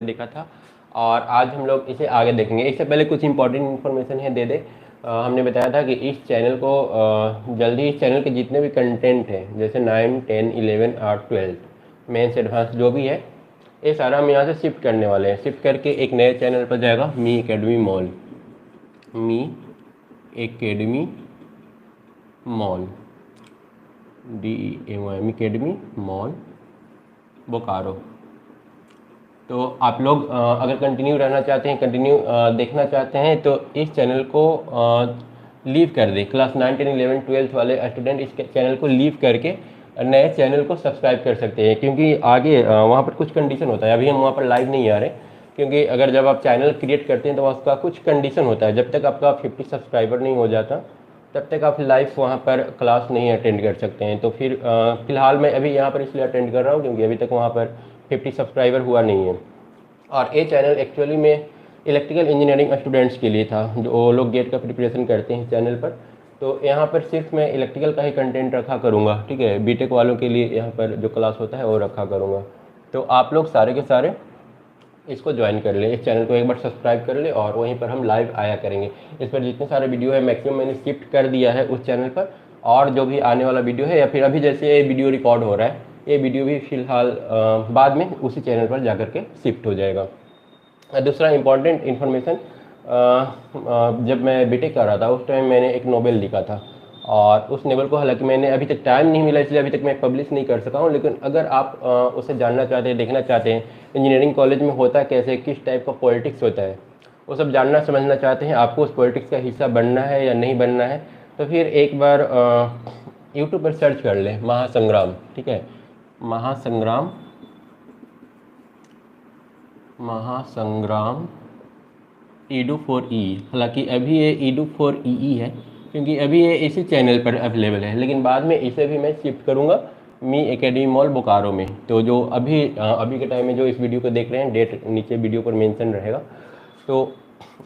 देखा था और आज हम लोग इसे आगे देखेंगे। इससे पहले कुछ इंपॉर्टेंट इन्फॉर्मेशन है दे दे। हमने बताया था कि इस चैनल को जल्दी इस चैनल के जितने भी कंटेंट हैं जैसे 9, 10, 11 और 12 मेंस एडवांस जो भी है ये सारा हम यहाँ से शिफ्ट करने वाले हैं। शिफ्ट करके एक नए चैनल पर जाएगा मी एकेडमी मॉल, मी एकेडमी मॉल, DEAY मी एकेडमी मॉल बोकारो। तो आप लोग अगर कंटिन्यू रहना चाहते हैं, कंटिन्यू देखना चाहते हैं तो इस चैनल को लीव कर दें। क्लास 9, 10, 11, 12 वाले स्टूडेंट इस चैनल को लीव करके नए चैनल को सब्सक्राइब कर सकते हैं, क्योंकि आगे वहाँ पर कुछ कंडीशन होता है। अभी हम वहाँ पर लाइव नहीं आ रहे, क्योंकि अगर जब आप चैनल क्रिएट करते हैं तो उसका कुछ कंडीशन होता है। जब तक आपका 50 सब्सक्राइबर नहीं हो जाता तब तक आप लाइव वहाँ पर क्लास नहीं अटेंड कर सकते हैं। तो फिर फ़िलहाल मैं अभी यहाँ पर इसलिए अटेंड कर रहा हूँ क्योंकि अभी तक वहाँ पर 50 सब्सक्राइबर हुआ नहीं है। और ये चैनल एक्चुअली में इलेक्ट्रिकल इंजीनियरिंग स्टूडेंट्स के लिए था, जो लोग गेट का प्रिपरेशन करते हैं चैनल पर। तो यहाँ पर सिर्फ मैं इलेक्ट्रिकल का ही कंटेंट रखा करूँगा, ठीक है। बीटेक वालों के लिए यहाँ पर जो क्लास होता है वो रखा करूँगा। तो आप लोग सारे के सारे इसको ज्वाइन कर ले, इस चैनल को एक बार सब्सक्राइब कर ले और वहीं पर हम लाइव आया करेंगे। इस पर जितने सारे वीडियो है मैक्सिमम मैंने शिफ्ट कर दिया है उस चैनल पर, और जो भी आने वाला वीडियो है या फिर अभी जैसे ये वीडियो रिकॉर्ड हो रहा है ये वीडियो भी फ़िलहाल बाद में उसी चैनल पर जा कर के शिफ्ट हो जाएगा। दूसरा इम्पॉर्टेंट इन्फॉर्मेशन, जब मैं बीटेक कर रहा था उस टाइम मैंने एक नोवेल लिखा था, और उस नोवेल को हालांकि मैंने अभी तक टाइम नहीं मिला इसलिए अभी तक मैं पब्लिश नहीं कर सका हूँ। लेकिन अगर आप उसे जानना चाहते हैं, देखना चाहते हैं इंजीनियरिंग कॉलेज में होता कैसे, किस टाइप का पॉलिटिक्स होता है, वो सब जानना समझना चाहते हैं, आपको उस पॉलिटिक्स का हिस्सा बनना है या नहीं बनना है, तो फिर एक बार यूट्यूब पर सर्च कर लें महासंग्राम, ठीक है। महासंग्राम, महासंग्राम edu4ee। हालांकि अभी ये edu4ee है क्योंकि अभी ये इसी चैनल पर अवेलेबल है, लेकिन बाद में इसे भी मैं शिफ्ट करूँगा मी एकेडमी मॉल बोकारो में। तो जो अभी के टाइम में जो इस वीडियो को देख रहे हैं, डेट नीचे वीडियो पर मेंशन रहेगा, तो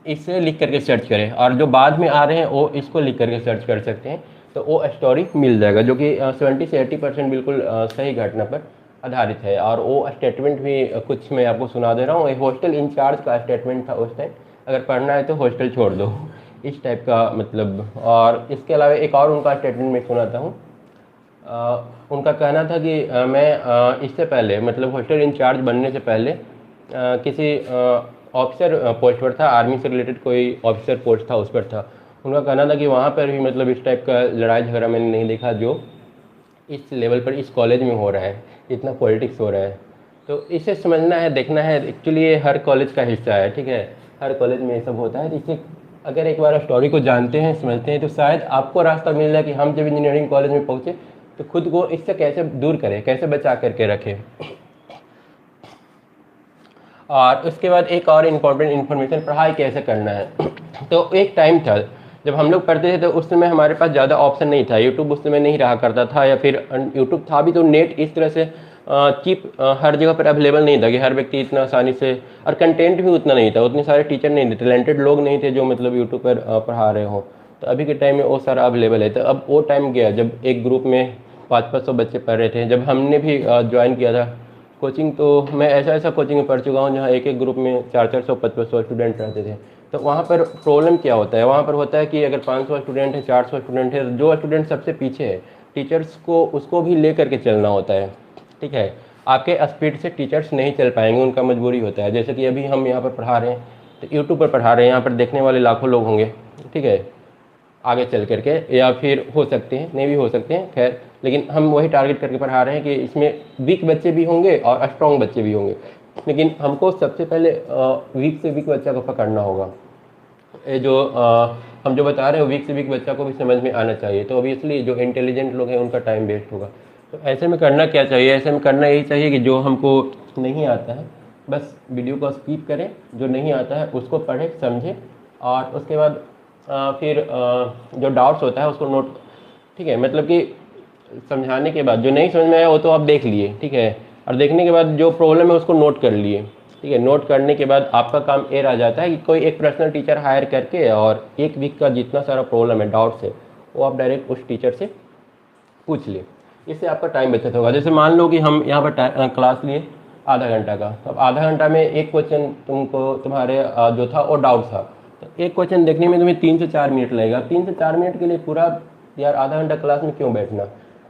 इसे लिख करके सर्च करें, और जो बाद में आ रहे हैं वो इसको लिख करके सर्च कर सकते हैं, तो वो स्टोरी मिल जाएगा, जो कि 70 से 80% बिल्कुल सही घटना पर आधारित है। और वो स्टेटमेंट भी कुछ मैं आपको सुना दे रहा हूँ। एक हॉस्टल इंचार्ज का स्टेटमेंट था उस टाइम, अगर पढ़ना है तो हॉस्टल छोड़ दो, इस टाइप का मतलब। और इसके अलावा एक और उनका स्टेटमेंट मैं सुनाता हूँ। उनका कहना था कि मैं इससे पहले मतलब हॉस्टल इंचार्ज बनने से पहले किसी ऑफिसर पोस्ट पर था, आर्मी से रिलेटेड कोई ऑफिसर पोस्ट था उस पर था। उनका कहना था कि वहाँ पर भी मतलब इस टाइप का लड़ाई झगड़ा मैंने नहीं देखा जो इस लेवल पर इस कॉलेज में हो रहा है, इतना पॉलिटिक्स हो रहा है। तो इसे समझना है, देखना है। एक्चुअली ये हर कॉलेज का हिस्सा है, ठीक है, हर कॉलेज में ये सब होता है। इसे अगर एक बार स्टोरी को जानते हैं, समझते हैं, तो शायद आपको रास्ता मिल जाए कि हम जब इंजीनियरिंग कॉलेज में पहुँचे तो खुद को इससे कैसे दूर करें, कैसे बचा करके रखें। और उसके बाद एक और इम्पॉर्टेंट इन्फॉर्मेशन, पढ़ाई कैसे करना है। तो एक टाइम था जब हम लोग पढ़ते थे तो उस समय हमारे पास ज़्यादा ऑप्शन नहीं था, यूट्यूब उस समय नहीं रहा करता था, या फिर यूट्यूब था भी तो नेट इस तरह से चीप हर जगह पर अवेलेबल नहीं था कि हर व्यक्ति इतना आसानी से, और कंटेंट भी उतना नहीं था, उतने सारे टीचर नहीं थे, टैलेंटेड लोग नहीं थे जो मतलब यूट्यूब पर पढ़ा रहे हो। तो अभी के टाइम में वो सारा अवेलेबल है। तो अब वो टाइम गया जब एक ग्रुप में 500-500 बच्चे पढ़ रहे थे। जब हमने भी ज्वाइन किया था कोचिंग, तो मैं ऐसा कोचिंग में पढ़ चुका हूँ जहाँ एक एक ग्रुप में 400-400, 500 स्टूडेंट रहते थे। तो वहाँ पर प्रॉब्लम क्या होता है, वहाँ पर होता है कि अगर 500 स्टूडेंट है, 400 स्टूडेंट है, जो स्टूडेंट सबसे पीछे है टीचर्स को उसको भी ले करके चलना होता है, ठीक है। आपके स्पीड से टीचर्स नहीं चल पाएंगे, उनका मजबूरी होता है। जैसे कि अभी हम यहाँ पर पढ़ा रहे हैं तो यूट्यूब पर पढ़ा रहे हैं, यहाँ पर देखने वाले लाखों लोग होंगे, ठीक है, आगे चल करके, या फिर हो सकते हैं नहीं भी हो सकते हैं, खैर, लेकिन हम वही टारगेट करके पढ़ा रहे हैं कि इसमें वीक बच्चे भी होंगे और स्ट्रॉन्ग बच्चे भी होंगे, लेकिन हमको सबसे पहले वीक से वीक बच्चा को पकड़ना होगा। ये जो हम जो बता रहे हैं वीक से वीक बच्चा को भी समझ में आना चाहिए, तो ऑब्वियसली जो इंटेलिजेंट लोग हैं उनका टाइम वेस्ट होगा। तो ऐसे में करना क्या चाहिए, ऐसे में करना यही चाहिए कि जो हमको नहीं आता है बस वीडियो को स्किप करें, जो नहीं आता है उसको पढ़ें, समझें, और उसके बाद फिर जो डाउट्स होता है उसको नोट, ठीक है, मतलब कि समझाने के बाद जो नहीं समझ में आया वो तो आप देख लिए, ठीक है, और देखने के बाद जो प्रॉब्लम है उसको नोट कर लिए, ठीक है। नोट करने के बाद आपका काम ये रह जाता है कि कोई एक पर्सनल टीचर हायर करके और एक वीक का जितना सारा प्रॉब्लम है, डाउट्स है, वो आप डायरेक्ट उस टीचर से पूछ लिए। इससे आपका टाइम बचत होगा। जैसे मान लो कि हम यहाँ पर क्लास लिए आधा घंटा का। अब आधा घंटा में एक क्वेश्चन तुमको तुम्हारे जो था वो डाउट था, तो एक क्वेश्चन देखने में तुम्हें 3 से 4 मिनट लगेगा। 3 से 4 मिनट के लिए पूरा यार आधा घंटा क्लास में क्यों बैठना,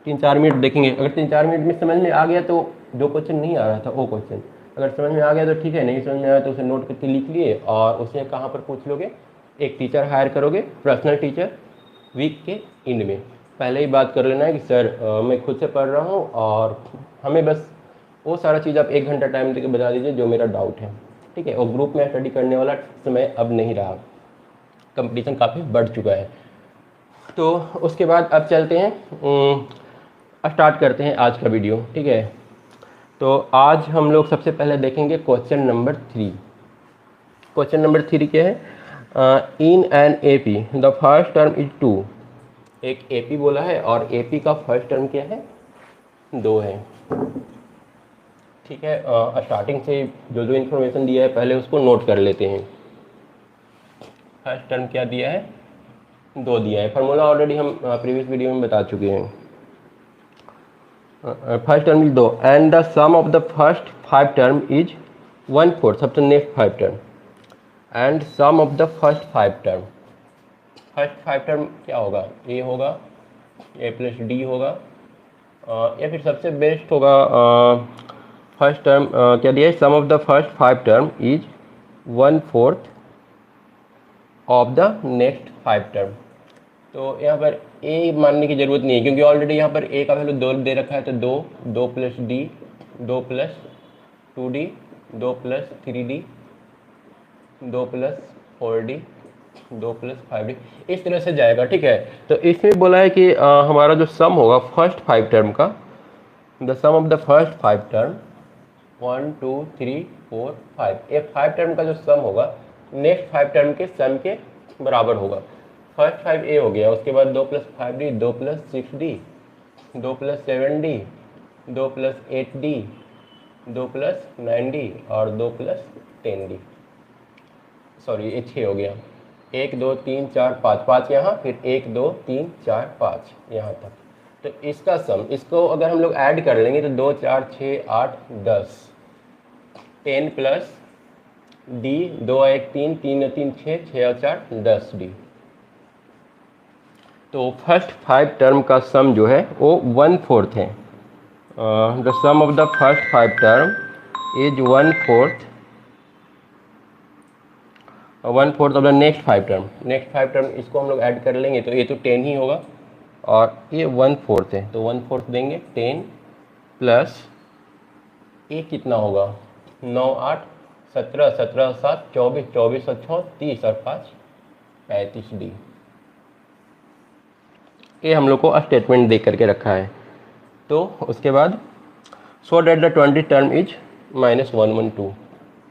3-4 मिनट देखेंगे। अगर 3-4 मिनट में समझ में आ गया तो जो क्वेश्चन नहीं आ रहा था वो क्वेश्चन, अगर समझ में आ गया तो ठीक है, नहीं समझ में आया तो उसे नोट करके लिख लिए और उसे कहाँ पर पूछ लोगे, एक टीचर हायर करोगे, पर्सनल टीचर, वीक के एंड में पहले ही बात कर लेना है कि सर मैं खुद से पढ़ रहा हूँ और हमें बस वो सारा चीज़ आप 1 घंटा टाइम देके बता दीजिए जो मेरा डाउट है, ठीक है। और ग्रुप में स्टडी करने वाला समय अब नहीं रहा, कंपटीशन काफ़ी बढ़ चुका है। तो उसके बाद अब चलते हैं, स्टार्ट करते हैं आज का वीडियो, ठीक है। तो आज हम लोग सबसे पहले देखेंगे क्वेश्चन नंबर 3। क्वेश्चन नंबर 3 क्या है, in an AP the first term is 2। एक एपी बोला है और एपी का फर्स्ट टर्म क्या है, 2 है, ठीक है। स्टार्टिंग से जो जो इन्फॉर्मेशन दिया है पहले उसको नोट कर लेते हैं। फर्स्ट टर्म क्या दिया है, 2 दिया है। फार्मूला ऑलरेडी हम प्रीवियस वीडियो में बता चुके हैं। First term is 2 and the sum of the first 5 term is 1/4 of the next 5 term and sum of the first 5 term. First 5 term क्या होगा, ए होगा, ए प्लस डी होगा, या फिर सबसे बेस्ट होगा फर्स्ट टर्म क्या दिया है, sum of the first 5 term is 1/4 of the next 5 term. तो यहाँ पर ए मानने की ज़रूरत नहीं है क्योंकि ऑलरेडी यहाँ पर ए का वैल्यू 2 दे रखा है, तो 2 plus D, 2 plus 2d, 2 plus 3d, 2 plus 4d, 2 plus 5d, इस तरह से जाएगा, ठीक है। तो इसमें बोला है कि हमारा जो सम होगा फर्स्ट 5 टर्म का, the sum of the first 5 term 1 2 3 4 5, ये 5 टर्म का जो सम होगा नेक्स्ट 5 टर्म के सम के बराबर होगा। फर्स्ट 5 ए हो गया, उसके बाद 2 plus 5d, 2 plus 6d, 2 plus 7d, 2 plus 8d, 2 plus 9d और 2 प्लस 10d, सॉरी ये 6 हो गया। 1 2 3 4 5, 5 यहाँ, फिर 1 2 3 4 5 यहाँ तक। तो इसका सम, इसको अगर हम लोग ऐड कर लेंगे तो 2 4 6 8 10, 10 प्लस डी, 2 1 3, 3 3 6, 6 और 4 10d। तो फर्स्ट 5 टर्म का सम जो है वो 1/4 है। The sum of the first 5 term is 1/4 of the next 5 term. Next 5 term इसको हम लोग ऐड कर लेंगे तो ये तो 10 ही होगा और ये 1/4 है, तो 1/4 देंगे 10 प्लस ये कितना होगा, 9 8 17, 17 7 24, 24 और 6 30 और 5 35d। ये हम लोग को स्टेटमेंट दे करके रखा है। तो उसके बाद so that the 20 term is -112,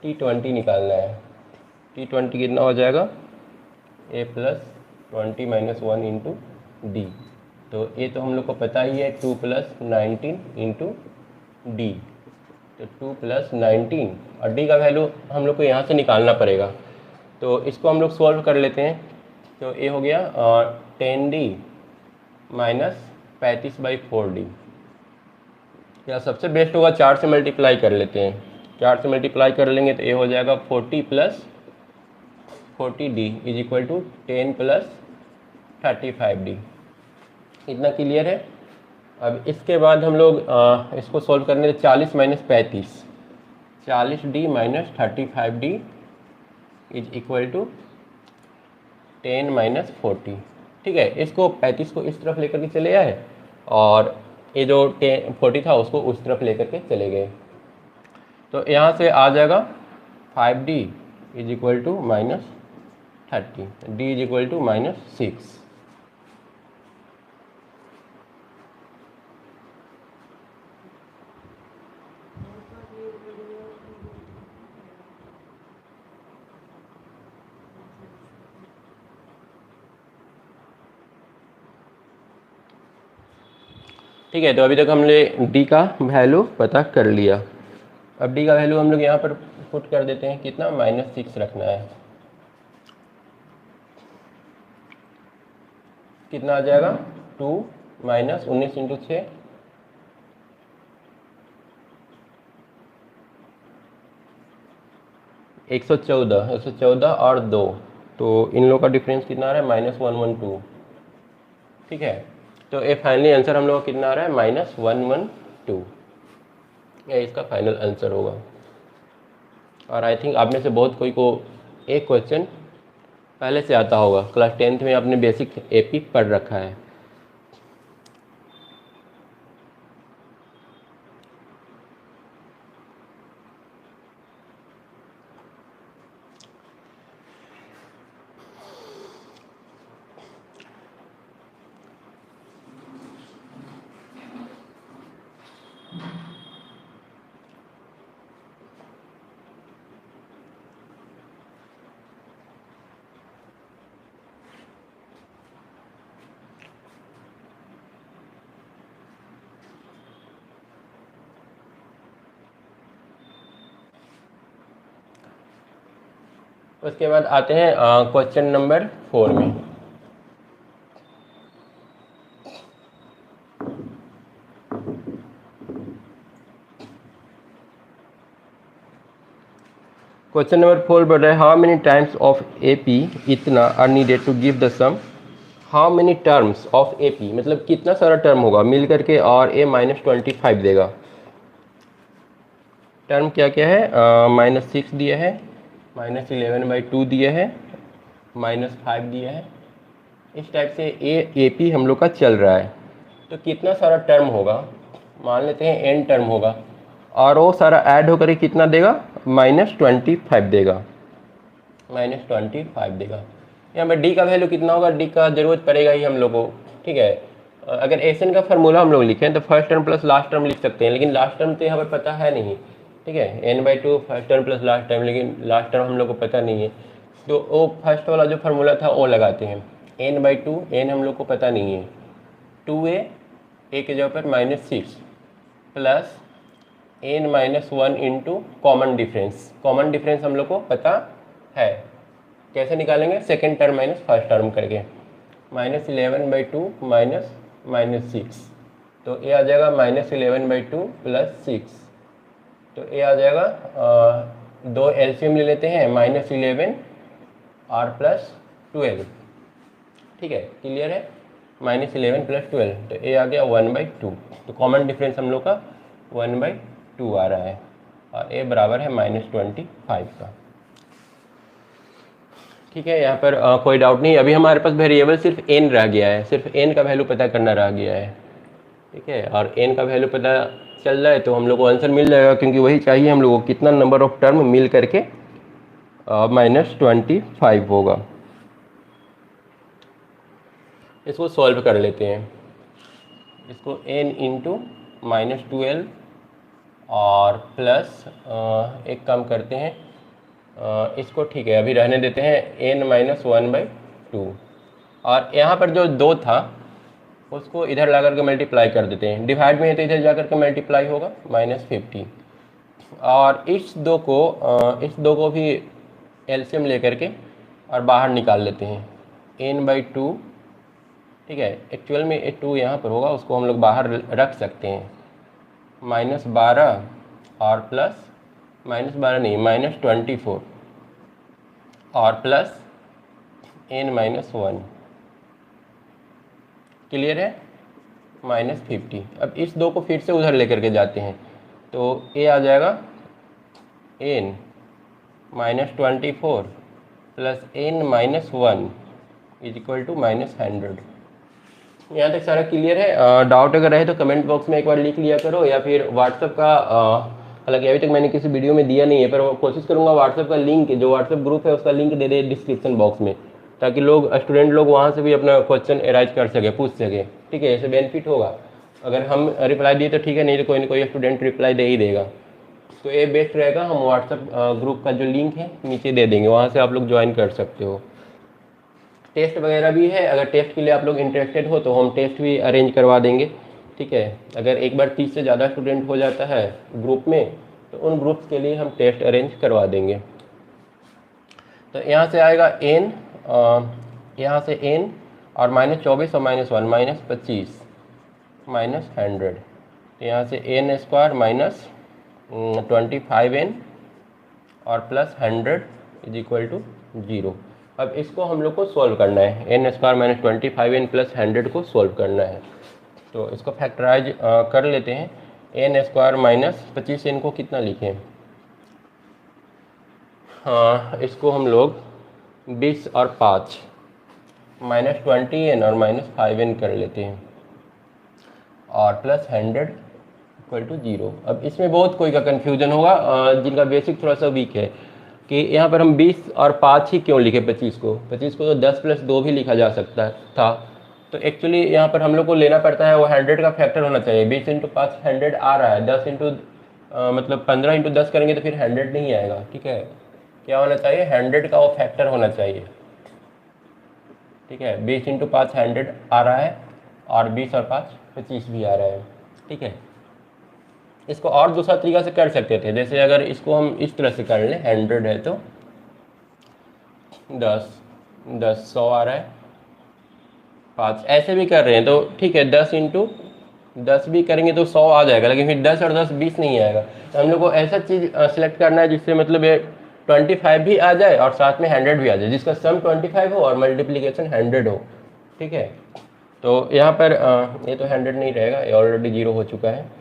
T20 निकालना है। T20 कितना हो जाएगा, a प्लस 20 - 1 इंटू डी। तो ये तो हम लोग को पता ही है 2 प्लस 19 इंटू डी, तो 2 प्लस 19 और डी का वैल्यू हम लोग को यहाँ से निकालना पड़ेगा। तो इसको हम लोग सॉल्व कर लेते हैं। तो ये हो गया 10d माइनस 35/4d। या सबसे बेस्ट होगा 4 से मल्टीप्लाई कर लेते हैं। 4 से मल्टीप्लाई कर लेंगे तो ये हो जाएगा 40 plus 40d is equal to 10 plus 35d। इतना क्लियर है। अब इसके बाद हम लोग इसको सॉल्व करने 40 minus 35, 40d minus 35d is equal to 10 minus 40, ठीक है। इसको 35 को इस तरफ लेकर के चले आए और ये जो 40 था उसको उस तरफ लेकर के चले गए। तो यहाँ से आ जाएगा 5d is equal to -30, d is equal to -6। ठीक है। तो अभी तक हमने d का वैल्यू पता कर लिया। अब d का वैल्यू हम लोग यहाँ पर पुट कर देते हैं, कितना, -6 रखना है। कितना आ जाएगा, 2 माइनस 19 इंटू 6 114 और 2, तो इन लोगों का डिफरेंस कितना आ रहा है? -112। ठीक है, तो ये फाइनली आंसर हम लोग का कितना आ रहा है? -112। ये इसका फाइनल आंसर होगा। और आई थिंक आप में से बहुत कोई को एक क्वेश्चन पहले से आता होगा, क्लास 10th में आपने बेसिक एपी पढ़ रखा है। उसके बाद आते हैं क्वेश्चन नंबर 4 में। क्वेश्चन नंबर 4 बोल रहा है how many times of AP इतना are needed to give the sum. How many terms of AP मतलब कितना सारा टर्म होगा मिल करके और ए -25 देगा। टर्म क्या क्या है? -6 दिया है, -11/2 दिया है, -5 दिया है। इस टाइप से एपी हम लोग का चल रहा है। तो कितना सारा टर्म होगा, मान लेते हैं n टर्म होगा, और वो सारा ऐड होकर कितना देगा? -25 देगा, -25 देगा। यहाँ पर d का वैल्यू कितना होगा? d का जरूरत पड़ेगा ही हम लोग को। ठीक है, अगर एसन का फार्मूला हम लोग लिखें तो first term plus last term लिख सकते हैं, लेकिन लास्ट टर्म तो यहाँ पर पता है नहीं। ठीक है, n/2 first term plus last term, लेकिन लास्ट टर्म हम लोग को पता नहीं है, तो वो फर्स्ट वाला जो फार्मूला था वो लगाते हैं। n/2 n हम लोग को पता नहीं है, 2a a के जगह पर -6 plus n-1 into common difference. Common difference हम लोग को पता है, कैसे निकालेंगे? Second term minus first term करके, -11/2 -6, तो ये आ जाएगा -11/2 + 6, तो ये आ जाएगा 2 एलसीएम ले लेते हैं, -11 और +12। ठीक है, क्लियर है? -11 + 12, तो ये आ गया 1/2। तो कॉमन डिफरेंस हम लोग का 1/2 आ रहा है, और ए बराबर है -25 का। ठीक है, यहाँ पर कोई डाउट नहीं। अभी हमारे पास वेरिएबल सिर्फ n रह गया है, सिर्फ n का वैल्यू पता करना रह गया है। ठीक है, और n का वैल्यू पता चल रहा है तो हम लोग को आंसर मिल जाएगा, क्योंकि वही चाहिए हम लोग को, कितना नंबर ऑफ टर्म मिल करके -25 होगा। इसको सॉल्व कर लेते हैं। इसको n इंटू -12 और प्लस एक काम करते हैं, इसको ठीक है अभी रहने देते हैं, n-1/2, और यहाँ पर जो 2 था उसको इधर ला करके मल्टीप्लाई कर देते हैं। डिवाइड में है तो इधर जा करके मल्टीप्लाई होगा, -50, और इस दो को भी एलसीएम ले करके और बाहर निकाल लेते हैं, n/2। ठीक है, एक्चुअल में ये 2 यहाँ पर होगा, उसको हम लोग बाहर रख सकते हैं, -12 और प्लस -12 नहीं, -24 और प्लस n-1। क्लियर है? -50। अब इस 2 को फिर से उधर लेकर के जाते हैं, तो ये आ जाएगा n-24 plus n-1 equal to -100। यहाँ तक सारा क्लियर है? डाउट अगर रहे तो कमेंट बॉक्स में एक बार लिख लिया करो, या फिर व्हाट्सएप का, हालांकि अभी तक मैंने किसी वीडियो में दिया नहीं है, पर कोशिश करूँगा व्हाट्सएप का लिंक, जो व्हाट्सएप ग्रुप है उसका लिंक दे दे डिस्क्रिप्शन बॉक्स में, ताकि लोग स्टूडेंट लोग वहाँ से भी अपना क्वेश्चन एराइज कर सके, पूछ सके। ठीक है, इससे बेनिफिट होगा। अगर हम रिप्लाई दिए तो ठीक है, नहीं तो कोई ना कोई स्टूडेंट रिप्लाई दे ही देगा। तो ये बेस्ट रहेगा, हम व्हाट्सएप ग्रुप का जो लिंक है नीचे दे देंगे, वहाँ से आप लोग ज्वाइन कर सकते हो। टेस्ट वगैरह भी है, अगर टेस्ट के लिए आप लोग इंटरेस्टेड हो तो हम टेस्ट भी अरेंज करवा देंगे। ठीक है, अगर एक बार 30 से ज़्यादा स्टूडेंट हो जाता है ग्रुप में, तो उन ग्रुप्स के लिए हम टेस्ट अरेंज करवा देंगे। तो यहाँ से आएगा n, यहाँ से n और -24 और -1 -25 -100, तो यहाँ से n² -25n और प्लस 100 इज इक्वल टू 0। अब इसको हम लोग को सॉल्व करना है, N square minus 25n plus 100 को सॉल्व करना है। तो इसको फैक्टराइज कर लेते हैं। एन स्क्वायर माइनस 25n को कितना लिखें, हाँ इसको हम लोग 20 और 5 माइनस 20n और माइनस 5n कर लेते हैं और प्लस 100 इक्वल टू 0। अब इसमें बहुत कोई का कन्फ्यूजन होगा जिनका बेसिक थोड़ा सा वीक है कि यहाँ पर हम 20 और 5 ही क्यों लिखे 25 को, 25 को तो 10 प्लस 2 भी लिखा जा सकता था। तो एक्चुअली यहाँ पर हम लोग को लेना पड़ता है वो 100 का फैक्टर होना चाहिए। 20 इंटू 5 100 आ रहा है, 10 इंटू मतलब 15 इंटू 10 करेंगे तो फिर 100 नहीं आएगा। ठीक है, क्या होना चाहिए, 100 का वो फैक्टर होना चाहिए। ठीक है, 20 इंटू 5 100 आ रहा है और 20 और 5 25 भी आ रहा है। ठीक है, इसको और दूसरा तरीका से कर सकते थे, जैसे अगर इसको हम इस तरह से कर लें, 100 है तो 10 10 100 आ रहा है, 5 ऐसे भी कर रहे हैं तो ठीक है, 10 इंटू 10 भी करेंगे तो 100 आ जाएगा, लेकिन फिर 10 और 10 20 नहीं आएगा। तो हम लोग को ऐसा चीज़ सेलेक्ट करना है जिससे मतलब ये 25 भी आ जाए और साथ में 100 भी आ जाए, जिसका सम 25 हो और मल्टीप्लीकेशन 100 हो। ठीक है, तो यहाँ पर ये तो 100 नहीं रहेगा, ये ऑलरेडी 0 हो चुका है।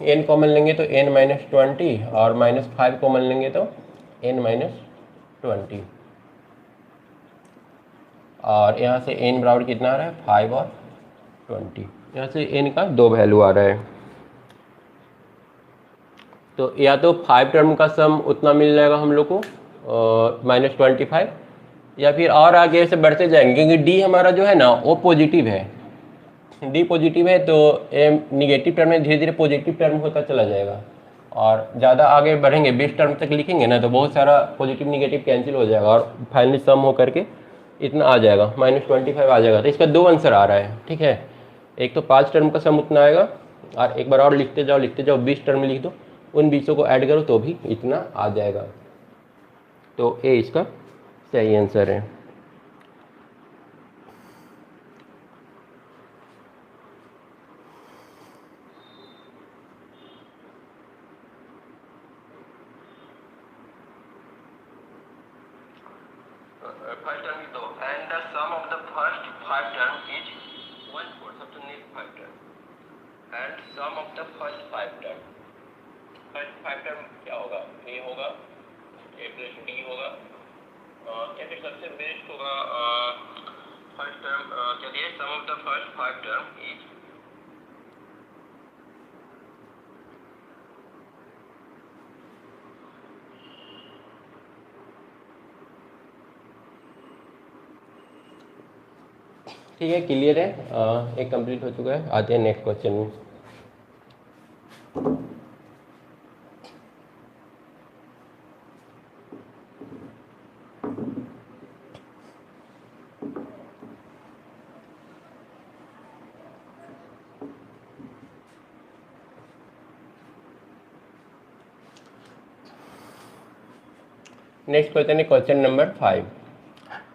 n कॉमन लेंगे तो n माइनस 20 और माइनस 5 कॉमन लेंगे तो n माइनस 20 और यहाँ से n बराबर कितना आ रहा है, 5 और 20। यहाँ से n का 2 वैल्यू आ रहा है, तो या तो 5 टर्म का सम उतना मिल जाएगा हम लोग को माइनस 25, या फिर और आगे ऐसे बढ़ते जाएंगे क्योंकि d हमारा जो है ना वो पॉजिटिव है, डी पॉजिटिव है तो ए निगेटिव टर्म में धीरे धीरे पॉजिटिव टर्म होता चला जाएगा और ज़्यादा आगे बढ़ेंगे 20 टर्म तक लिखेंगे ना तो बहुत सारा पॉजिटिव निगेटिव कैंसिल हो जाएगा और फाइनली सम हो करके इतना आ जाएगा, माइनस 25 आ जाएगा। तो इसका 2 आंसर आ रहा है। ठीक है, एक तो 5 टर्म का सम उतना आएगा और एक बार और लिखते जाओ 20 टर्म लिख दो, उन 20 को ऐड करो तो भी इतना आ जाएगा। तो ए इसका सही आंसर है। फर्स्ट टर्म की 2 and the sum of the first 5 term is 1/4 of the next 5 term and sum of the first 5 term. First 5 term क्या होगा, ए होगा, ए प्लस डी होगा या फिर सबसे बेस्ट होगा फर्स्ट टर्म क्या दिया, sum of the first 5 term is ठीक है, क्लियर है, एक कंप्लीट हो चुका है। आते हैं नेक्स्ट क्वेश्चन में। नेक्स्ट क्वेश्चन है क्वेश्चन नंबर 5।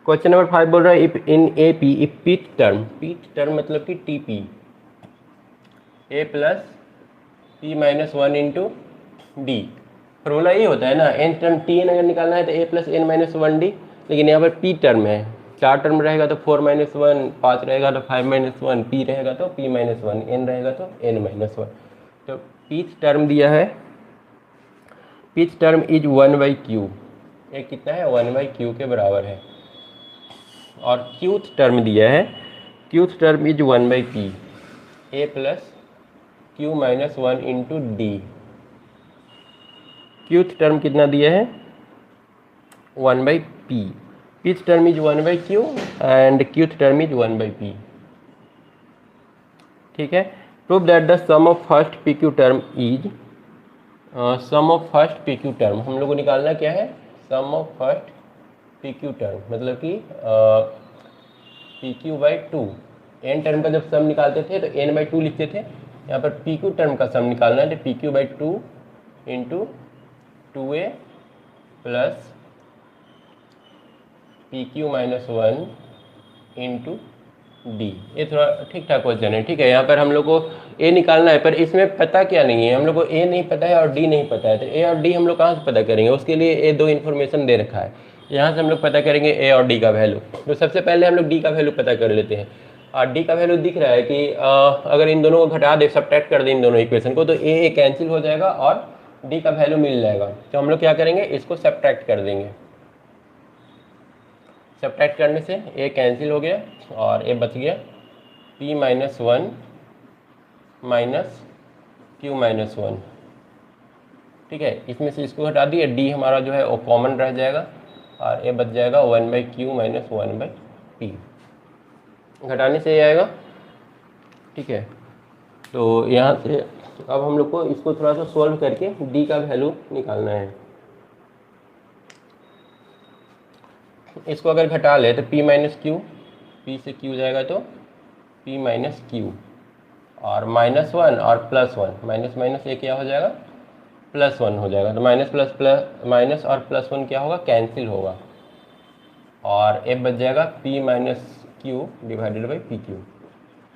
क्वेश्चन नंबर 5 बोल रहा है if in A P if pith term मतलब कि T P A plus P minus 1 into D. Formula ये होता है ना, एन टर्म टी एन अगर निकालना है तो ए प्लस एन माइनस 1 डी, लेकिन यहाँ पर पी टर्म है, 4 टर्म रहेगा तो 4 माइनस 1, 5 रहेगा तो 5 माइनस 1, पी रहेगा तो पी माइनस 1, एन रहेगा तो एन माइनस 1। तो पीथ टर्म दिया है, पीथ टर्म इज 1/q, एक कितना है 1/q के बराबर है। और क्यूथ टर्म दिया है, qth term is 1/p, a plus q minus 1 into d. Qth term कितना दिया है 1/p, pth term is 1/q and qth term is 1/p। ठीक है, prove that the sum of first pq term is, sum of first pq term हम लोग को निकालना क्या है, sum of first pq term मतलब कि pq/2। n टर्म का जब सम निकालते थे तो n/2 लिखते थे, यहाँ पर pq टर्म का सम निकालना है तो pq/2 into 2a plus pq minus 1 into D. ये थोड़ा ठीक ठाक क्वेश्चन है। ठीक है, यहाँ पर हम लोग को ए निकालना है, पर इसमें पता क्या नहीं है, हम लोग को ए नहीं पता है और डी नहीं पता है। तो ए और डी हम लोग कहाँ से पता करेंगे? उसके लिए ए दो इन्फॉर्मेशन दे रखा है, यहाँ से हम लोग पता करेंगे ए और डी का वैल्यू। तो सबसे पहले हम लोग डी का वैल्यू पता कर लेते हैं। और डी का वैल्यू दिख रहा है कि अगर इन दोनों को घटा दे, सब्ट्रैक्ट कर दे इन दोनों इक्वेशन को, तो ए कैंसिल हो जाएगा और डी का वैल्यू मिल जाएगा। तो हम लोग क्या करेंगे, इसको सब्ट्रैक्ट कर देंगे। सब्ट्रैक्ट करने से ए कैंसिल हो गया और ए बच गया p minus one minus Q minus one. ठीक है, इसमें से इसको हटा दिए, डी हमारा जो है वो कॉमन रह जाएगा और ए बच जाएगा 1/q माइनस 1/p। घटाने से ये आएगा। ठीक है, तो यहाँ से अब हम लोग को इसको थोड़ा सा सॉल्व करके डी का वैल्यू निकालना है। इसको अगर घटा ले तो p माइनस क्यू, पी से क्यू जाएगा तो p माइनस क्यू, और माइनस वन और प्लस वन, माइनस माइनस ये क्या हो जाएगा, प्लस वन हो जाएगा। तो माइनस प्लस प्लस माइनस और प्लस वन क्या होगा, कैंसिल होगा, और ए बच जाएगा p minus Q divided by P Q.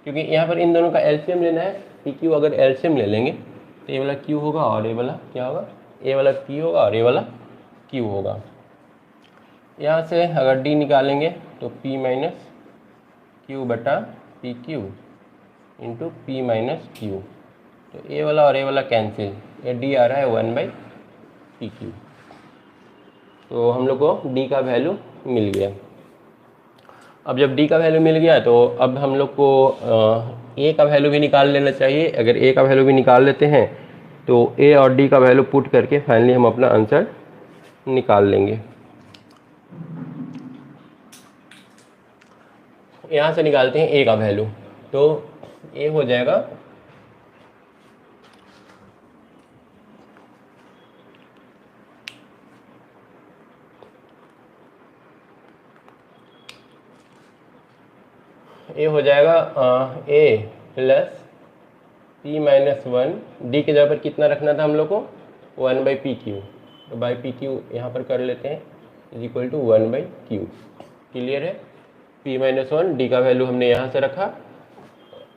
क्योंकि यहाँ पर इन दोनों का एलसीएम लेना है, पी क्यू अगर एलसीएम ले लेंगे तो ये वाला क्यू होगा और ये वाला क्या होगा, ए वाला पी होगा और ये वाला क्यू होगा। यहाँ से अगर डी निकालेंगे तो p माइनस क्यू बटा P Q into P minus Q. तो ए वाला और ए वाला कैंसिल, ये डी आ रहा है 1/pq। तो हम लोग को डी का वैल्यू मिल गया। अब जब डी का वैल्यू मिल गया तो अब हम लोग को ए का वैल्यू भी निकाल लेना चाहिए। अगर ए का वैल्यू भी निकाल लेते हैं तो ए और डी का वैल्यू पुट करके फाइनली हम अपना आंसर निकाल लेंगे। यहाँ से निकालते हैं ए का वैल्यू, तो ए हो जाएगा ए हो जाएगा a plus p minus one. D के जगह पर कितना रखना था हम लोग को, 1/pq। तो बाई पी क्यू यहाँ पर कर लेते हैं, is equal to 1/q। Clear है, p माइनस वन, डी का वैल्यू हमने यहाँ से रखा,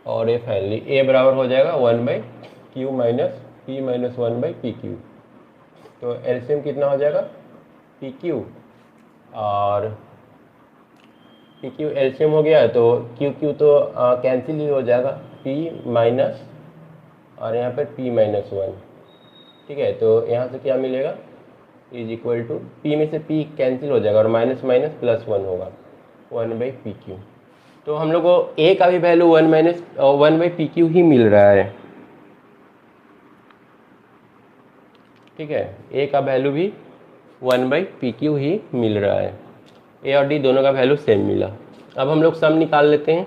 और ये फाइनली ए बराबर हो जाएगा 1/q minus p minus 1/pq। तो एलसीएम कितना हो जाएगा, pq, और pq एलसीएम हो गया तो qq तो कैंसिल ही हो जाएगा, p माइनस और यहाँ पर p माइनस वन। ठीक है, तो यहाँ से क्या मिलेगा, इज इक्वल टू p में से p कैंसिल हो जाएगा और माइनस माइनस प्लस वन होगा, 1/pq। तो हम लोग को a का भी वैल्यू 1/pq ही मिल रहा है। ठीक है, a का वैल्यू भी 1/pq ही मिल रहा है। ए और डी दोनों का वैल्यू सेम मिला। अब हम लोग सम निकाल लेते हैं।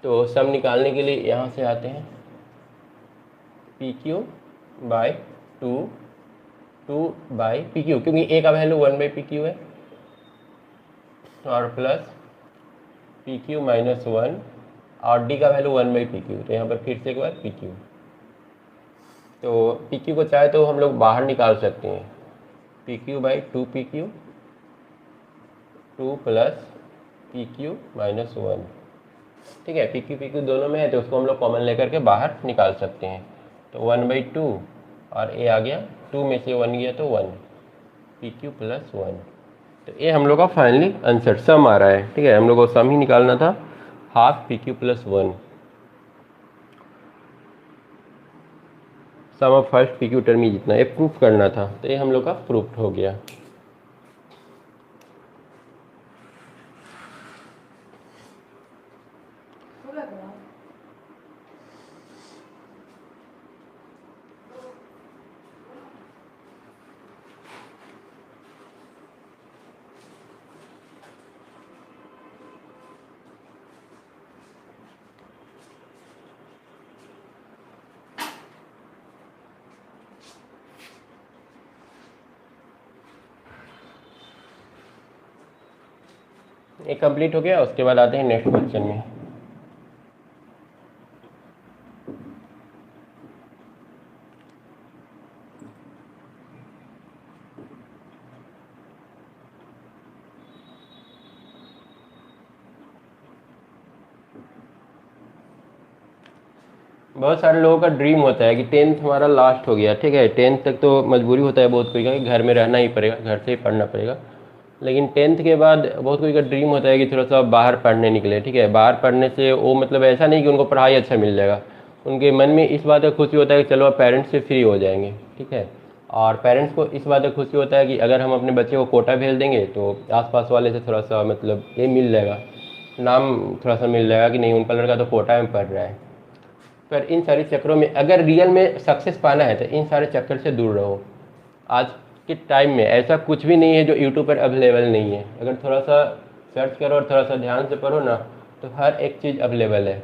तो सम निकालने के लिए यहाँ से आते हैं, P Q by two, two by P Q, क्योंकि ए का वैल्यू 1/pq है, और plus P Q minus one, और डी का वैल्यू 1/pq। तो यहाँ पर फिर से एक बार पी क्यू। तो पी क्यू को चाहे तो हम लोग बाहर निकाल सकते हैं, P Q by two P Q, two plus P Q minus one. ठीक है, पी क्यू दोनों में है तो उसको हम लोग कॉमन लेकर के बाहर निकाल सकते हैं। तो 1/2 और ए आ गया, 2 में से 1 गया तो 1, पी क्यू प्लस वन। तो ये हम लोग का फाइनली आंसर सम आ रहा है। ठीक है, हम लोग को सम ही निकालना था, half p q plus one, sum of first p q term ही जितना, ये प्रूफ करना था। तो ये हम लोग का प्रूफ हो गया। ये कंप्लीट हो गया, उसके बाद आते हैं नेक्स्ट क्वेश्चन में। बहुत सारे लोगों का ड्रीम होता है कि टेंथ हमारा लास्ट हो गया, ठीक है, टेंथ तक तो मजबूरी होता है बहुत कोई का कि घर में रहना ही पड़ेगा, घर से ही पढ़ना पड़ेगा। लेकिन टेंथ के बाद बहुत कोई का ड्रीम होता है कि थोड़ा सा बाहर पढ़ने निकले, ठीक है। बाहर पढ़ने से वो मतलब ऐसा नहीं कि उनको पढ़ाई अच्छा मिल जाएगा, उनके मन में इस बात का खुशी होता है कि चलो अब पेरेंट्स से फ्री हो जाएंगे, ठीक है। और पेरेंट्स को इस बात का खुशी होता है कि अगर हम अपने बच्चे को कोटा भेज देंगे तो आसपास वाले से थोड़ा सा मतलब ये मिल जाएगा, नाम थोड़ा सा मिल जाएगा कि नहीं उनका लड़का तो कोटा में पढ़ रहा है। पर इन सारे चक्करों में अगर रियल में सक्सेस पाना है तो इन सारे चक्कर से दूर रहो। आज के टाइम में ऐसा कुछ भी नहीं है जो यूट्यूब पर अवेलेबल नहीं है। अगर थोड़ा सा सर्च करो और थोड़ा सा ध्यान से पढ़ो ना तो हर एक चीज़ अवेलेबल है।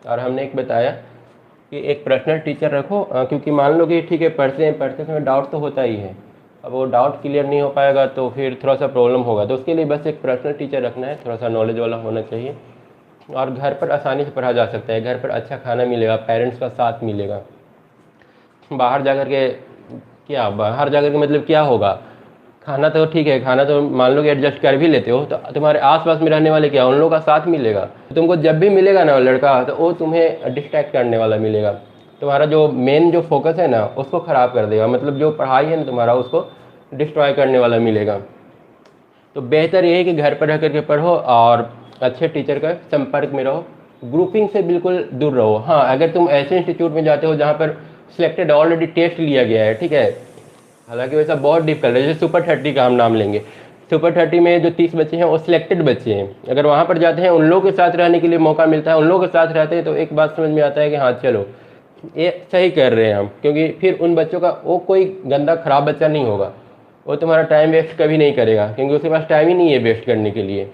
और हमने एक बताया कि एक पर्सनल टीचर रखो, क्योंकि मान लो कि ठीक है पढ़ते समय डाउट तो होता ही है, अब वो डाउट क्लियर नहीं हो पाएगा तो फिर थोड़ा सा प्रॉब्लम होगा। तो उसके लिए बस एक पर्सनल टीचर रखना है, थोड़ा सा नॉलेज वाला होना चाहिए। और घर पर आसानी से पढ़ा जा सकता है, घर पर अच्छा खाना मिलेगा, पेरेंट्स का साथ मिलेगा। बाहर जाकर के क्या, बाहर जाकर के मतलब क्या होगा, खाना तो ठीक है, खाना तो मान लो कि एडजस्ट कर भी लेते हो तो तुम्हारे आसपास में रहने वाले क्या उन लोगों का साथ मिलेगा। तुमको जब भी मिलेगा ना लड़का तो वो तुम्हें डिस्ट्रैक्ट करने वाला मिलेगा, तुम्हारा जो मेन जो फोकस है ना उसको ख़राब कर देगा, मतलब जो पढ़ाई है ना तुम्हारा उसको डिस्ट्रॉय करने वाला मिलेगा। तो बेहतर ये है कि घर पर रह करके पढ़ो और अच्छे टीचर का संपर्क में रहो, ग्रुपिंग से बिल्कुल दूर रहो। हाँ, अगर तुम ऐसे इंस्टीट्यूट में जाते हो जहाँ पर सिलेक्टेड ऑलरेडी टेस्ट लिया गया है, ठीक है, हालांकि वैसा बहुत डिफिकल्ट है, जैसे सुपर 30 का हम नाम लेंगे, सुपर 30 में जो 30 बच्चे हैं वो सिलेक्टेड बच्चे हैं। अगर वहाँ पर जाते हैं उन लोगों के साथ रहने के लिए मौका मिलता है, उन लोगों के साथ रहते हैं तो एक बात समझ में आता है कि हाँ चलो ये सही कर रहे हैं हम, क्योंकि फिर उन बच्चों का वो कोई गंदा खराब बच्चा नहीं होगा, वो तुम्हारा टाइम वेस्ट कभी नहीं करेगा क्योंकि उसके पास टाइम ही नहीं है वेस्ट करने के लिए।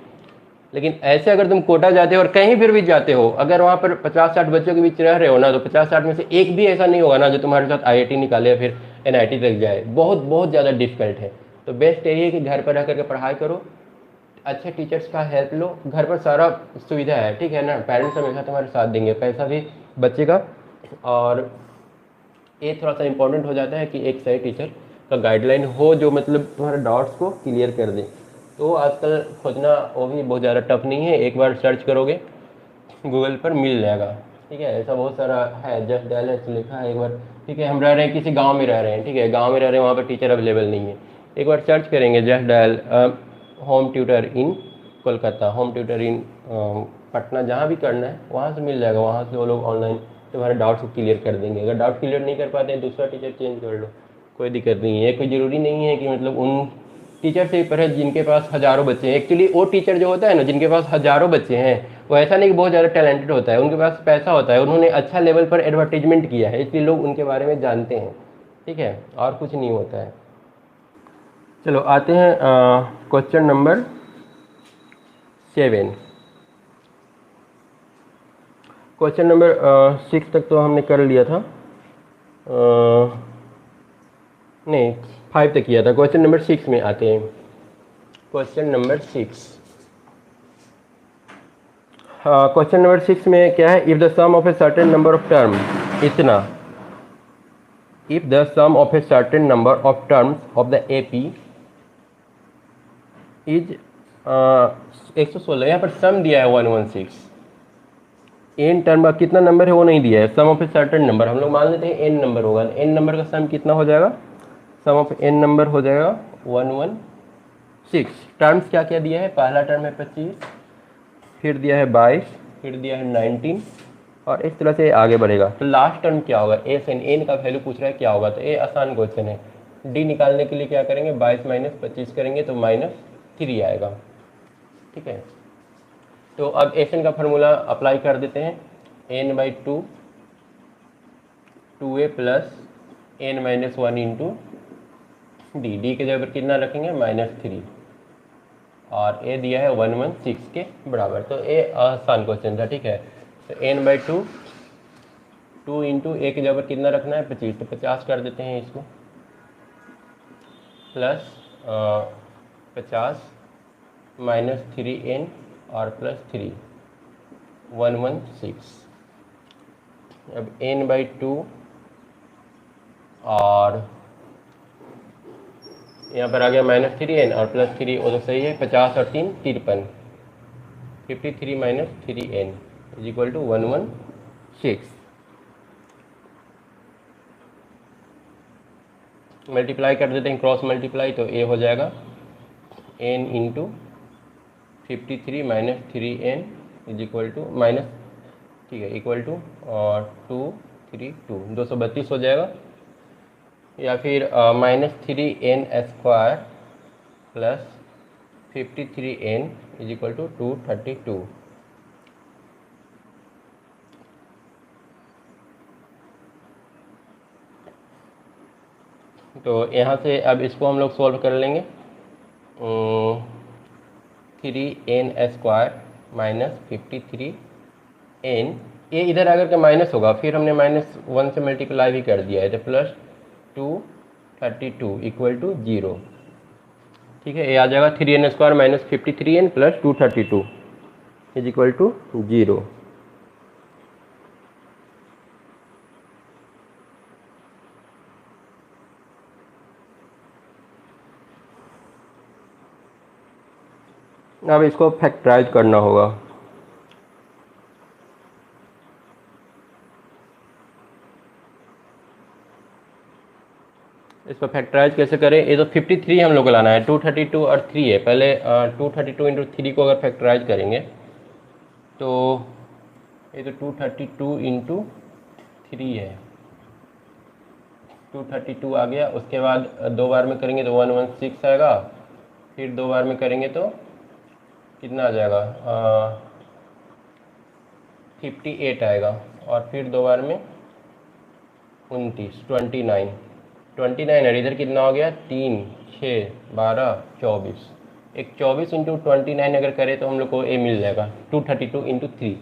लेकिन ऐसे अगर तुम कोटा जाते हो और कहीं फिर भी जाते हो, अगर वहाँ पर 50-60 बच्चों के बीच रह रहे हो ना तो 50-60 में से एक भी ऐसा नहीं होगा ना जो तुम्हारे साथ आईआईटी निकाले या फिर एनआईटी तक जाए, बहुत बहुत ज़्यादा डिफिकल्ट है। तो बेस्ट यही है कि घर पर रह करके पढ़ाई करो, अच्छे टीचर्स का हेल्प लो, घर पर सारा सुविधा है, ठीक है ना, पेरेंट्स हमेशा तुम्हारे साथ देंगे, पैसा भी बचेगा। और ये थोड़ा सा इम्पोर्टेंट हो जाता है कि एक सही टीचर का गाइडलाइन हो जो मतलब तुम्हारे डाउट्स को क्लियर कर दे। तो आजकल खोजना वो भी बहुत ज़्यादा टफ नहीं है, एक बार सर्च करोगे गूगल पर मिल जाएगा, ठीक है। ऐसा बहुत सारा है, जस्ट डायल है लिखा है एक बार, ठीक है। हम रह रहे हैं किसी गांव में रह रहे हैं, ठीक है, गांव में रह रहे हैं, वहाँ पर टीचर अवेलेबल नहीं है, एक बार सर्च करेंगे जस्ट डायल होम ट्यूटर इन कोलकाता, होम ट्यूटर इन पटना, जहाँ भी करना है वहाँ से मिल जाएगा, वहाँ से वो लोग ऑनलाइन तुम्हारे डाउट्स को क्लियर कर देंगे। अगर डाउट क्लियर नहीं कर पाते हैं दूसरा टीचर चेंज कर लो, कोई दिक्कत नहीं है। कोई ज़रूरी नहीं है कि मतलब उन टीचर से ही पढ़े जिनके पास हज़ारों बच्चे हैं। एक्चुअली वो टीचर जो होता है ना जिनके पास हज़ारों बच्चे हैं वो ऐसा नहीं कि बहुत ज़्यादा टैलेंटेड होता है, उनके पास पैसा होता है, उन्होंने अच्छा लेवल पर एडवर्टीजमेंट किया है इसलिए लोग उनके बारे में जानते हैं, ठीक है, और कुछ नहीं होता है। चलो आते हैं क्वेश्चन नंबर 7। क्वेश्चन नंबर 6 तक तो हमने कर लिया था, नहीं 5 तक किया था। क्वेश्चन नंबर 6 में आते हैं। क्वेश्चन नंबर 6, क्वेश्चन नंबर 6 में क्या है, if the sum of a certain number of term, इतना, if the sum of a certain number of terms of the AP is 116, यहाँ पर सम दिया है 116, एन टर्म का कितना नंबर है वो नहीं दिया है, sum of a certain number, हम लोग मान लेते हैं एन नंबर होगा, एन नंबर का सम कितना हो जाएगा, सम ऑफ एन नंबर हो जाएगा 116। टर्म्स क्या क्या दिया है, पहला टर्म है 25, फिर दिया है 22, फिर दिया है 19 और इस तरह से आगे बढ़ेगा। तो लास्ट टर्म क्या होगा, एस एन, एन का वैल्यू पूछ रहा है क्या होगा, तो ये आसान क्वेश्चन है। डी निकालने के लिए क्या करेंगे, 22 माइनस 25 करेंगे तो -3 आएगा, ठीक है। तो अब एस एन का फार्मूला अप्लाई कर देते हैं, n/2 2a plus n-1 into D, D के जगह पर कितना रखेंगे -3 और ए दिया है 116 के बराबर। तो ए आसान क्वेश्चन था, ठीक है। तो n/2 2 इंटू ए के जगह पर कितना रखना है 25, तो 50 कर देते हैं इसको, प्लस 50 -3n और प्लस 3 116। अब n/2 और यहाँ पर आ गया -3n और +3, वो तो सही है, 50 और 3 53, 53 - 3n is equal to 116। Multiply कर देते हैं, क्रॉस मल्टीप्लाई, तो ए हो जाएगा n into 53 minus 3n is equal to minus, ठीक है, इक्वल टू और 232 232 हो जाएगा, या फिर -3n² plus 53n is equal to 232। तो यहाँ से अब इसको हम लोग सॉल्व कर लेंगे। 3n² माइनस 53n, ये इधर आकर के माइनस होगा, फिर हमने -1 से मल्टीप्लाई भी कर दिया है, तो प्लस 232 इक्वल टू 0। ठीक है, ये आ जाएगा 3n² minus 53n plus 232 is equal to 0। अब इसको फैक्टराइज करना होगा। इसको फैक्टराइज कैसे करें? ये तो 53 हम लोग को लाना है, 232 और 3 है। पहले 232 इंटू 3 को अगर फैक्टराइज करेंगे तो ये तो 232 इंटू 3 है, 232 आ गया। उसके बाद 2 बार में करेंगे तो 116 आएगा, फिर 2 बार में करेंगे तो कितना आ जाएगा, 58 आएगा, और फिर 2 बार में 29 29 है। इधर कितना हो गया, 3 6 12 24, एक 24 इंटू 29 अगर करें तो हम लोग को ए मिल जाएगा 232 इंटू 3।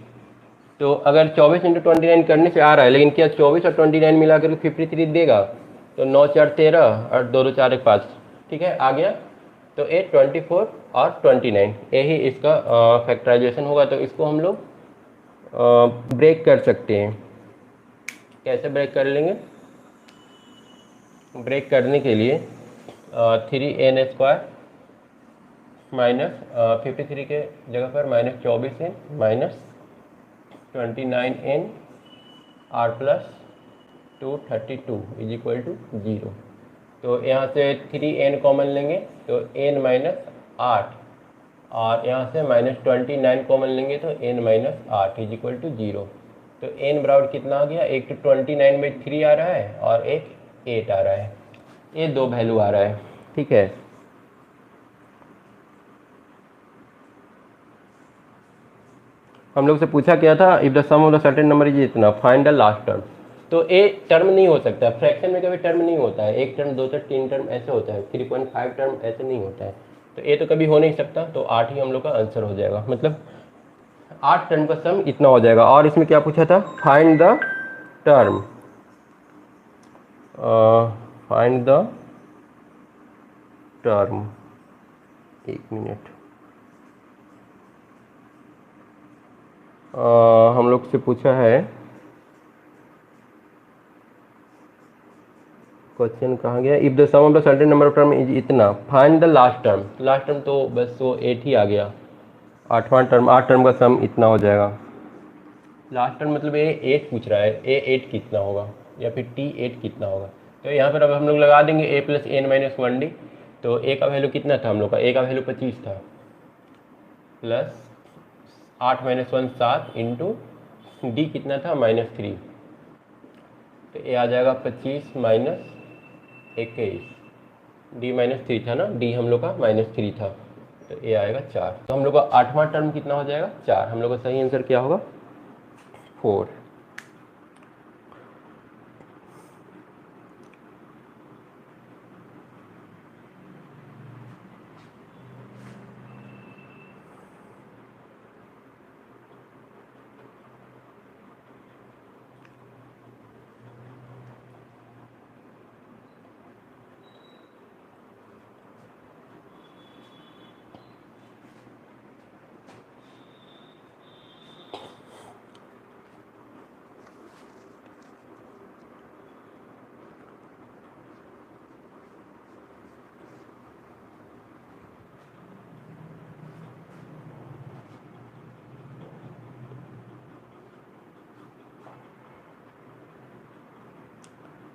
तो अगर 24 इंटू 29 करने से आ रहा है, लेकिन क्या 24 और 29 मिला कर 53 देगा? तो 9 4 13 और 2 2 4 1 5, ठीक है, आ गया। तो ए 24 और 29 यही इसका फैक्टराइजेशन होगा। तो इसको हम लोग ब्रेक कर सकते हैं। कैसे ब्रेक कर लेंगे? ब्रेक करने के लिए 3n² माइनस 53 के जगह पर -24n minus 29n r plus 232 is equal to 0। तो यहाँ से 3n कॉमन लेंगे तो n माइनस 8, और यहाँ से -29 कॉमन लेंगे तो n minus 8 is equal to 0। तो n बराबर कितना आ गया, एक तो 29 में 3 आ रहा है और एक 8 आ रहा है, ये 2 वैल्यू आ रहा है। ठीक है, हम लोग से पूछा क्या था, if the sum of the certain number is इतना, फाइंड द लास्ट टर्म। तो ए टर्म नहीं हो सकता, फ्रैक्शन में कभी टर्म नहीं होता है, 1 टर्म 2 टर्म 3 टर्म ऐसे होता है, 3.5 टर्म ऐसे नहीं होता है। तो ए तो कभी हो नहीं सकता, तो 8 ही हम लोग का आंसर हो जाएगा, मतलब 8 टर्म का सम इतना हो जाएगा। और इसमें क्या पूछा था, find the term, find the term, 1 minute, हम लोग से पूछा है, क्वेश्चन कहाँ गया, if the sum of the certain number of term is इतना, find the last term. Last term तो बस वो 8 ही आ गया, 8वां टर्म, 8 टर्म का सम इतना हो जाएगा। लास्ट टर्म मतलब ये 8 पूछ रहा है, ए 8 कितना होगा या फिर टी 8 कितना होगा। तो यहाँ पर अब हम लोग लगा देंगे ए प्लस एन माइनस 1d। तो ए का वैल्यू कितना था हम लोग का, ए का वैल्यू 25 था, प्लस 8 माइनस 1 7 इंटू डी कितना था -3। तो ये आ जाएगा 25 माइनस 21, डी -3 था ना, डी हम लोग का -3 था, तो ये आएगा 4। तो हम लोग का 8वां टर्म कितना हो जाएगा, 4। हम लोग का सही आंसर क्या होगा, 4।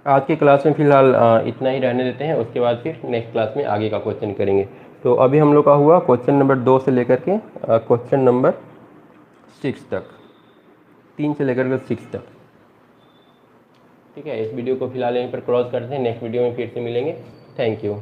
आज की क्लास में फ़िलहाल इतना ही रहने देते हैं, उसके बाद फिर नेक्स्ट क्लास में आगे का क्वेश्चन करेंगे। तो अभी हम लोग का हुआ क्वेश्चन नंबर 2 से लेकर के क्वेश्चन नंबर 6 तक, 3 से लेकर के 6 तक। ठीक है, इस वीडियो को फिलहाल यहीं पर क्रॉस करते हैं, नेक्स्ट वीडियो में फिर से मिलेंगे। Thank you.